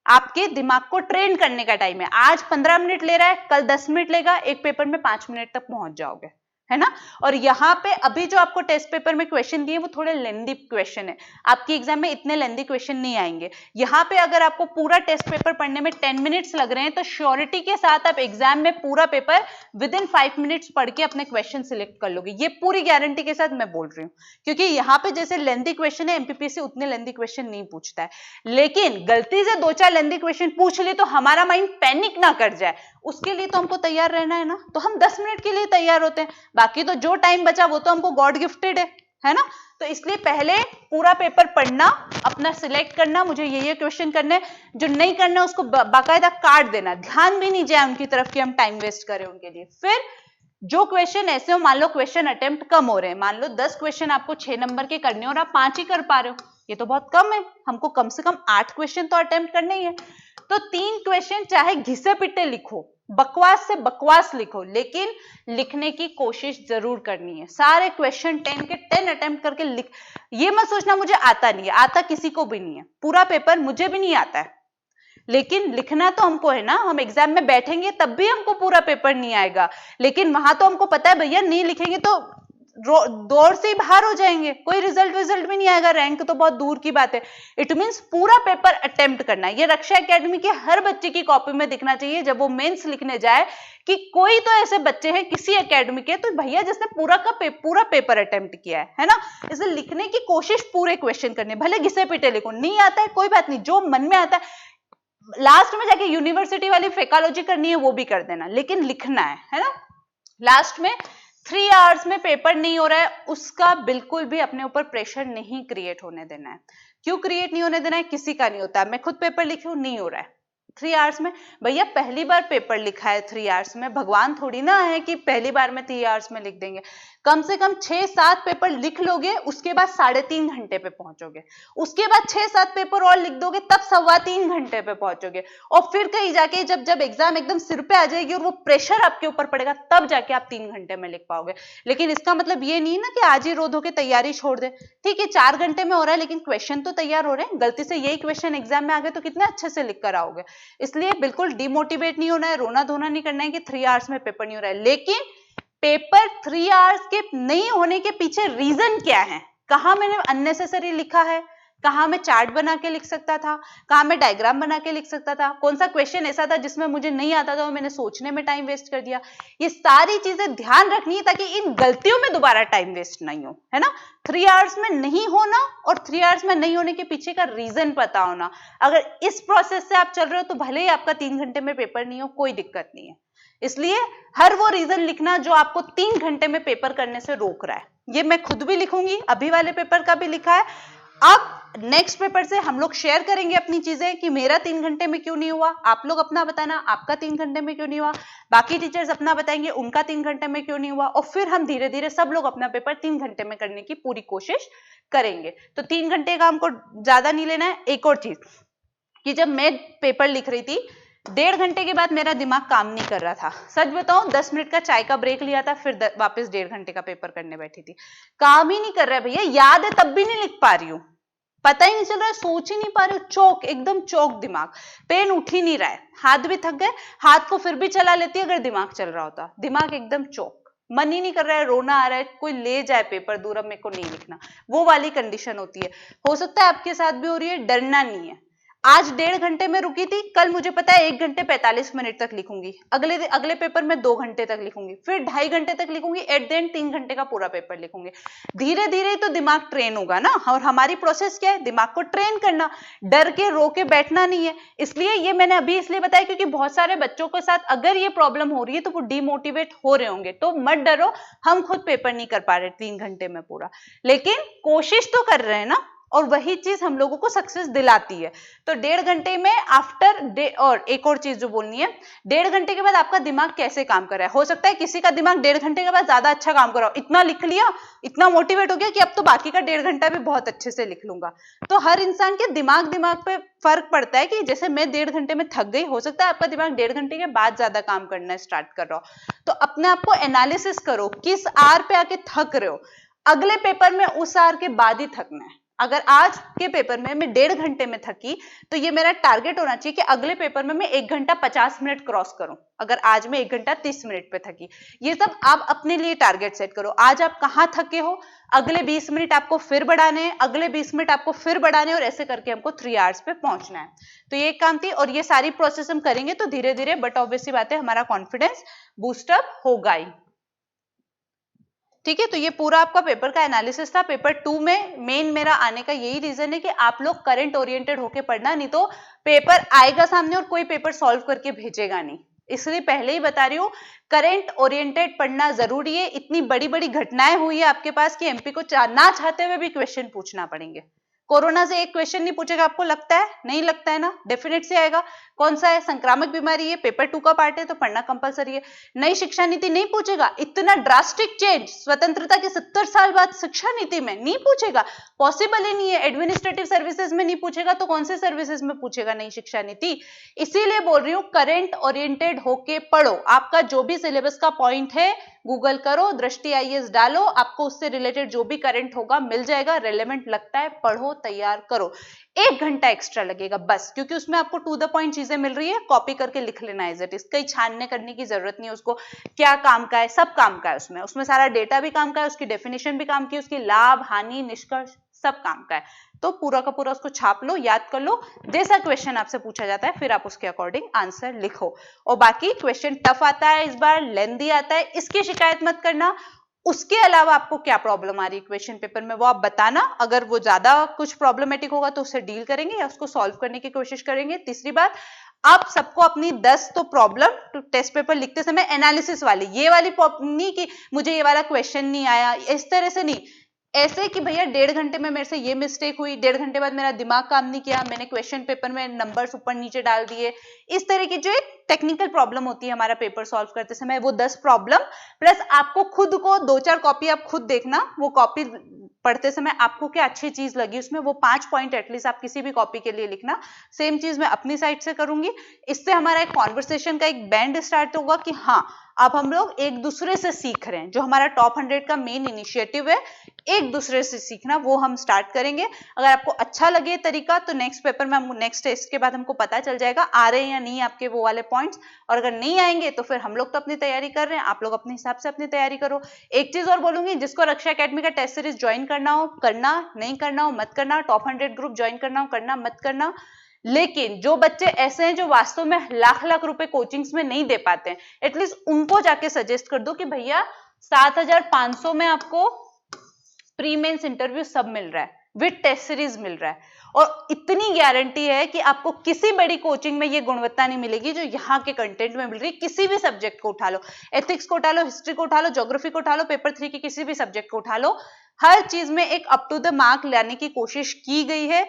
आपके दिमाग को ट्रेन करने का टाइम है। आज 15 मिनट ले रहा है, कल 10 मिनट लेगा, एक पेपर में 5 मिनट तक पहुंच जाओगे। है ना। और यहाँ पे अभी जो आपको टेस्ट पेपर में क्वेश्चन दिए वो थोड़े लेंदी क्वेश्चन है, आपकी एग्जाम में इतने लेंदी क्वेश्चन नहीं आएंगे। यहाँ पे अगर आपको पूरा टेस्ट पेपर पढ़ने में 10 मिनट्स लग रहे हैं तो श्योरिटी के साथ आप एग्जाम में पूरा पेपर विद इन 5 मिनट्स पढ़ के अपने क्वेश्चन सिलेक्ट कर लोगे, ये पूरी गारंटी के साथ मैं बोल रही हूँ। क्योंकि यहाँ पे जैसे लेंदी क्वेश्चन है, एमपीपीएससी उतने लेंदी क्वेश्चन नहीं पूछता है, लेकिन गलती से 2-4 लेंदी क्वेश्चन पूछ लिए तो हमारा माइंड पैनिक ना कर जाए, उसके लिए तो हमको तैयार रहना है ना। तो हम 10 मिनट के लिए तैयार होते हैं, बाकी तो जो टाइम बचा वो तो हमको गॉड गिफ्टेड है ना। तो इसलिए पहले पूरा पेपर पढ़ना, अपना सिलेक्ट करना, मुझे ये क्वेश्चन करने, जो नहीं करना उसको बाकायदा काट देना, ध्यान भी नहीं जाए उनकी तरफ कि हम टाइम वेस्ट करें उनके लिए। फिर जो क्वेश्चन ऐसे हो, मान लो क्वेश्चन अटेम्प्ट कम हो रहे हैं, मान लो 10 क्वेश्चन आपको 6 नंबर के करने और आप 5 ही कर पा रहे हो, ये तो बहुत कम है, हमको कम से कम 8 क्वेश्चन तो अटेम्प्ट करने ही है। तो 3 क्वेश्चन चाहे घिसे पिटे लिखो, बकवास से बकवास लिखो, लेकिन लिखने की कोशिश जरूर करनी है। सारे क्वेश्चन 10 के 10 अटेम्प्ट करके लिख, ये मत सोचना मुझे आता नहीं है, आता किसी को भी नहीं है, पूरा पेपर मुझे भी नहीं आता है, लेकिन लिखना तो हमको है ना। हम एग्जाम में बैठेंगे तब भी हमको पूरा पेपर नहीं आएगा, लेकिन वहां तो हमको पता है भैया नहीं लिखेंगे तो दौड़ से ही बाहर हो जाएंगे, कोई रिजल्ट भी नहीं आएगा, रैंक तो बहुत दूर की बात है। इट मींस पूरा पेपर अटेम्प्ट करना है। ये रक्षा एकेडमी के हर बच्चे की कॉपी में दिखना चाहिए जब वो मेंस लिखने जाए कि कोई तो ऐसे बच्चे हैं किसी एकेडमी के, तो भैया जिसने पूरा पेपर अटेम्प्ट किया है ना। इसे लिखने की कोशिश पूरे क्वेश्चन करने, भले घिसे पिटे लिखो, नहीं आता है कोई बात नहीं, जो मन में आता है लास्ट में जाके यूनिवर्सिटी वाली फेकोलॉजी करनी है वो भी कर देना, लेकिन लिखना है ना। लास्ट में 3 आवर्स में पेपर नहीं हो रहा है, उसका बिल्कुल भी अपने ऊपर प्रेशर नहीं क्रिएट होने देना है। क्यों क्रिएट नहीं होने देना है? किसी का नहीं होता है, मैं खुद पेपर लिखी हूं, नहीं हो रहा है 3 आवर्स में। भैया पहली बार पेपर लिखा है 3 आवर्स में, भगवान थोड़ी ना है कि पहली बार में 3 आवर्स में लिख देंगे। कम से कम 6-7 पेपर लिख लोगे, उसके बाद 3.5 घंटे पे पहुंचोगे, उसके बाद 6-7 पेपर और लिख दोगे, तब 3.25 घंटे पे पहुंचोगे, और फिर कहीं जाके जब एग्जाम एकदम सिर पे आ जाएगी और वो प्रेशर आपके ऊपर पड़ेगा, तब जाके आप 3 घंटे में लिख पाओगे। लेकिन इसका मतलब ये नहीं ना कि आज ही रो धो के तैयारी छोड़ दे। ठीक है 4 घंटे में हो रहा है, लेकिन क्वेश्चन तो तैयार हो रहे हैं, गलती से यही क्वेश्चन एग्जाम में आ गए तो कितने अच्छे से लिख कर आओगे। इसलिए बिल्कुल डिमोटिवेट नहीं होना है, रोना धोना नहीं करना है कि 3 आवर्स में पेपर नहीं हो रहा है। लेकिन पेपर 3 आवर्स के नहीं होने के पीछे रीजन क्या है, कहां मैंने अननेसेसरी लिखा है, कहां मैं चार्ट बना के लिख सकता था, कहां मैं डायग्राम बना के लिख सकता था, कौन सा क्वेश्चन ऐसा था जिसमें मुझे नहीं आता था और मैंने सोचने में टाइम वेस्ट कर दिया। ये सारी चीजें ध्यान रखनी है ताकि इन गलतियों में दोबारा टाइम वेस्ट नहीं हो, है ना। 3 आवर्स में नहीं होना और 3 आवर्स में नहीं होने के पीछे का रीजन पता होना। अगर इस प्रोसेस से आप चल रहे हो तो भले ही आपका 3 घंटे में पेपर नहीं हो, कोई दिक्कत नहीं है। इसलिए हर वो रीजन लिखना जो आपको 3 घंटे में पेपर करने से रोक रहा है। ये मैं खुद भी लिखूंगी, अभी वाले पेपर का भी लिखा है। अब नेक्स्ट पेपर से हम लोग शेयर करेंगे अपनी चीजें कि मेरा 3 घंटे में क्यों नहीं हुआ, आप लोग अपना बताना आपका 3 घंटे में क्यों नहीं हुआ, बाकी टीचर्स अपना बताएंगे उनका 3 घंटे में क्यों नहीं हुआ, और फिर हम धीरे धीरे सब लोग अपना पेपर 3 घंटे में करने की पूरी कोशिश करेंगे। तो 3 घंटे का हमको ज्यादा नहीं लेना है। एक और चीज कि जब मैं पेपर लिख रही थी 1.5 घंटे के बाद मेरा दिमाग काम नहीं कर रहा था, सच बताऊं 10 मिनट का चाय का ब्रेक लिया था, फिर वापस 1.5 घंटे का पेपर करने बैठी थी, काम ही नहीं कर रहा है भैया, याद है तब भी नहीं लिख पा रही हूँ, पता ही नहीं चल रहा है, सोच ही नहीं पा रही हूँ, चौक एकदम चौक दिमाग, पेन उठ ही नहीं रहा है, हाथ भी थक गए, हाथ को फिर भी चला लेती अगर दिमाग चल रहा होता, दिमाग एकदम चौक, मन ही नहीं कर रहा है, रोना आ रहा है, कोई ले जाए पेपर दूर, अब मेरे को नहीं लिखना, वो वाली कंडीशन होती है। हो सकता है आपके साथ भी हो रही है, डरना नहीं है। आज 1.5 घंटे में रुकी थी, कल मुझे पता है 1 घंटे 45 मिनट तक लिखूंगी, अगले पेपर में 2 घंटे तक लिखूंगी, फिर 2.5 घंटे तक लिखूंगी, एट द एंड 3 घंटे का पूरा पेपर लिखूंगी। धीरे धीरे तो दिमाग ट्रेन होगा ना, और हमारी प्रोसेस क्या है, दिमाग को ट्रेन करना, डर के रो के बैठना नहीं है। इसलिए ये मैंने अभी इसलिए बताया क्योंकि बहुत सारे बच्चों के साथ अगर ये प्रॉब्लम हो रही है तो वो डिमोटिवेट हो रहे होंगे, तो मत डरो, हम खुद पेपर नहीं कर पा रहे 3 घंटे में पूरा, लेकिन कोशिश तो कर रहे हैं ना, और वही चीज हम लोगों को सक्सेस दिलाती है। तो 1.5 घंटे में और एक और चीज जो बोलनी है, 1.5 घंटे के बाद आपका दिमाग कैसे काम कर रहा है। हो सकता है किसी का दिमाग 1.5 घंटे के बाद ज्यादा अच्छा काम कर रहा हो, इतना लिख लिया, इतना मोटिवेट हो गया कि अब तो बाकी का 1.5 घंटा भी बहुत अच्छे से लिख लूंगा। तो हर इंसान के दिमाग पे फर्क पड़ता है कि जैसे मैं 1.5 घंटे में थक गई, हो सकता है आपका दिमाग 1.5 घंटे के बाद ज्यादा काम करना स्टार्ट कर रहा हो। तो अपने आप को एनालिसिस करो, किस आर पे आके थक रहे हो, अगले पेपर में उस आर के बाद ही थकना है, अगर आज के पेपर में मैं 1.5 घंटे में थकी तो ये मेरा टारगेट होना चाहिए कि अगले पेपर में मैं 1 घंटा 50 मिनट क्रॉस करूं। अगर आज मैं 1 घंटा 30 मिनट पे थकी, ये सब आप अपने लिए टारगेट सेट करो। आज आप कहां थके हो, अगले 20 मिनट आपको फिर बढ़ाने हैं, अगले 20 मिनट आपको फिर बढ़ाने हैं, और ऐसे करके हमको 3 आवर्स पे पहुंचना है। तो ये एक काम थी, और ये सारी प्रोसेस हम करेंगे तो धीरे धीरे, बट ऑब्वियसली बात है, हमारा कॉन्फिडेंस बूस्टअप होगा ही। ठीक है, तो ये पूरा आपका पेपर का एनालिसिस था। पेपर 2 में मेन मेरा आने का यही रीजन है कि आप लोग करंट ओरिएंटेड होके पढ़ना, नहीं तो पेपर आएगा सामने और कोई पेपर सॉल्व करके भेजेगा नहीं। इसलिए पहले ही बता रही हूँ, करंट ओरिएंटेड पढ़ना जरूरी है। इतनी बड़ी बड़ी घटनाएं हुई है आपके पास कि एमपी को ना चाहते हुए भी क्वेश्चन पूछना पड़ेंगे। कोरोना से एक क्वेश्चन नहीं पूछेगा, आपको लगता है? नहीं लगता है ना, डेफिनेट से आएगा। कौन सा है? संक्रामक बीमारी है, पेपर 2 का पार्ट है, तो पढ़ना कंपलसरी है। नई शिक्षा नीति नहीं पूछेगा, इतना ड्रास्टिक चेंज स्वतंत्रता के 70 साल बाद शिक्षा नीति में नहीं पूछेगा, पॉसिबल ही नहीं है। एडमिनिस्ट्रेटिव सर्विसेज में नहीं पूछेगा तो कौन से सर्विसेज में पूछेगा नई शिक्षा नीति? इसीलिए बोल रही हूँ, करंट ओरिएंटेड होके पढ़ो। आपका जो भी सिलेबस का पॉइंट है गूगल करो, दृष्टि आईएएस डालो, आपको उससे रिलेटेड जो भी करंट होगा मिल जाएगा। रेलेवेंट लगता है पढ़ो, तैयार करो। 1 घंटा एक्स्ट्रा लगेगा बस, क्योंकि उसमें आपको टू द पॉइंट चीजें मिल रही है, कॉपी करके लिख लेना एज इट इज। कहीं छानने करने की जरूरत नहीं है, उसको क्या काम का है, सब काम का है उसमें सारा डेटा भी काम का है, उसकी डेफिनेशन भी काम की है, उसकी लाभ हानि निष्कर्ष सब काम का है। तो पूरा का पूरा उसको छाप लो, याद कर लो, जैसा क्वेश्चन आपसे पूछा जाता है फिर आप उसके अकॉर्डिंग आंसर लिखो। और बाकी क्वेश्चन टफ आता है इस बार, लेंदी आता है, इसकी शिकायत मत करना। उसके अलावा आपको क्या प्रॉब्लम आ रही है क्वेश्चन पेपर में वो आप बताना। अगर वो ज्यादा कुछ प्रॉब्लमेटिक होगा तो उससे डील करेंगे या उसको सॉल्व करने की कोशिश करेंगे। तीसरी बात, आप सबको अपनी 10 तो प्रॉब्लम टेस्ट पेपर लिखते समय एनालिसिस वाली, ये वाली नहीं कि मुझे ये वाला क्वेश्चन नहीं आया, इस तरह से नहीं, ऐसे कि भैया 1.5 घंटे में मेरे से ये मिस्टेक हुई, 1.5 घंटे बाद मेरा दिमाग काम नहीं किया, मैंने क्वेश्चन पेपर में नंबर्स ऊपर नीचे डाल दिए। इस तरह की जो एक टेक्निकल प्रॉब्लम होती है हमारा पेपर सॉल्व करते समय, वो 10 प्रॉब्लम प्लस आपको खुद को 2-4 कॉपी आप खुद देखना, वो कॉपी पढ़ते समय आपको क्या अच्छी चीज लगी उसमें, वो 5 पॉइंट एटलीस्ट आप किसी भी कॉपी के लिए लिखना। सेम चीज मैं अपनी साइड से करूंगी। इससे हमारा एक कॉन्वर्सेशन का एक बैंड स्टार्ट होगा कि हाँ, अब हम लोग एक दूसरे से सीख रहे हैं। जो हमारा टॉप 100 का मेन इनिशिएटिव है, एक दूसरे से सीखना, वो हम स्टार्ट करेंगे। अगर आपको अच्छा लगे तरीका तो नेक्स्ट पेपर में, नेक्स्ट टेस्ट के बाद हमको पता चल जाएगा आ रहे हैं या नहीं आपके वो वाले पॉइंट्स। और अगर नहीं आएंगे तो फिर हम लोग तो अपनी तैयारी कर रहे हैं, आप लोग अपने हिसाब से अपनी तैयारी करो। एक चीज और बोलूंगी, जिसको रक्षा एकेडमी का टेस्ट सीरीज ज्वाइन करना हो करना, नहीं करना हो मत करना, टॉप 100 ग्रुप ज्वाइन करना हो करना, मत करना। लेकिन जो बच्चे ऐसे हैं जो वास्तव में लाख रुपए कोचिंग्स में नहीं दे पाते हैं, एटलीस्ट उनको जाके सजेस्ट कर दो कि भैया 7,500 में आपको प्री मेंस इंटरव्यू सब मिल रहा है, विद टेस्ट सीरीज मिल रहा है, और इतनी गारंटी है कि आपको किसी बड़ी कोचिंग में ये गुणवत्ता नहीं मिलेगी जो यहाँ के कंटेंट में मिल रही है। किसी भी सब्जेक्ट को उठा लो, एथिक्स को उठा लो, हिस्ट्री को उठा लो, ज्योग्राफी को उठा लो, पेपर 3 के किसी भी सब्जेक्ट को उठा लो, हर चीज में एक अप टू द मार्क लाने की कोशिश की गई है।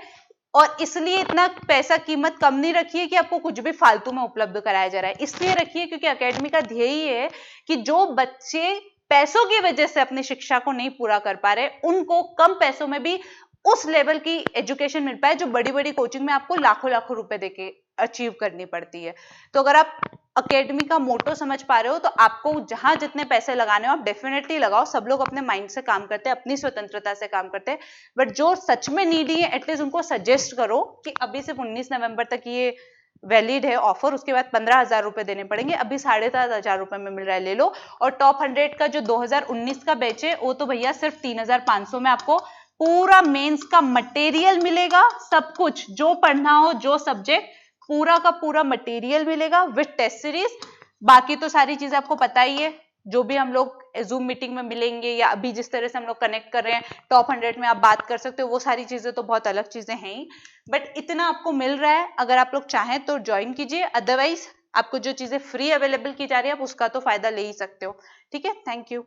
और इसलिए इतना पैसा कीमत कम नहीं रखी है कि आपको कुछ भी फालतू में उपलब्ध कराया जा रहा है, इसलिए रखिए क्योंकि एकेडमी का ध्येय ये है कि जो बच्चे पैसों की वजह से अपनी शिक्षा को नहीं पूरा कर पा रहे, उनको कम पैसों में भी उस लेवल की एजुकेशन मिल पाए जो बड़ी बड़ी कोचिंग में आपको लाखों रुपए देके अचीव करनी पड़ती है। तो अगर आप एकेडमी का मोटो समझ पा रहे हो तो आपको जहां जितने पैसे लगाने हो आप डेफिनेटली लगाओ। सब लोग अपने माइंड से काम करते हैं, अपनी स्वतंत्रता से काम करते हैं, बट जो सच में नीडी है एटलीस्ट उनको सजेस्ट करो कि अभी सिर्फ 19 नवंबर तक ये वैलिड है ऑफर, उसके बाद 15,000 रुपए देने पड़ेंगे, अभी 7,500 रुपए में मिल रहा है, ले लो। और टॉप 100 का जो 2019 का बैच है वो तो भैया सिर्फ 3,500 में आपको पूरा मेंस का मटेरियल मिलेगा, सब कुछ जो पढ़ना हो, जो सब्जेक्ट, पूरा का पूरा मटेरियल मिलेगा विद टेस्ट सीरीज। बाकी तो सारी चीजें आपको पता ही है, जो भी हम लोग जूम मीटिंग में मिलेंगे या अभी जिस तरह से हम लोग कनेक्ट कर रहे हैं, टॉप 100 में आप बात कर सकते हो, वो सारी चीजें तो बहुत अलग चीजें हैं ही, बट इतना आपको मिल रहा है। अगर आप लोग चाहें तो ज्वाइन कीजिए, अदरवाइज आपको जो चीजें फ्री अवेलेबल की जा रही है आप उसका तो फायदा ले ही सकते हो। ठीक है, थैंक यू।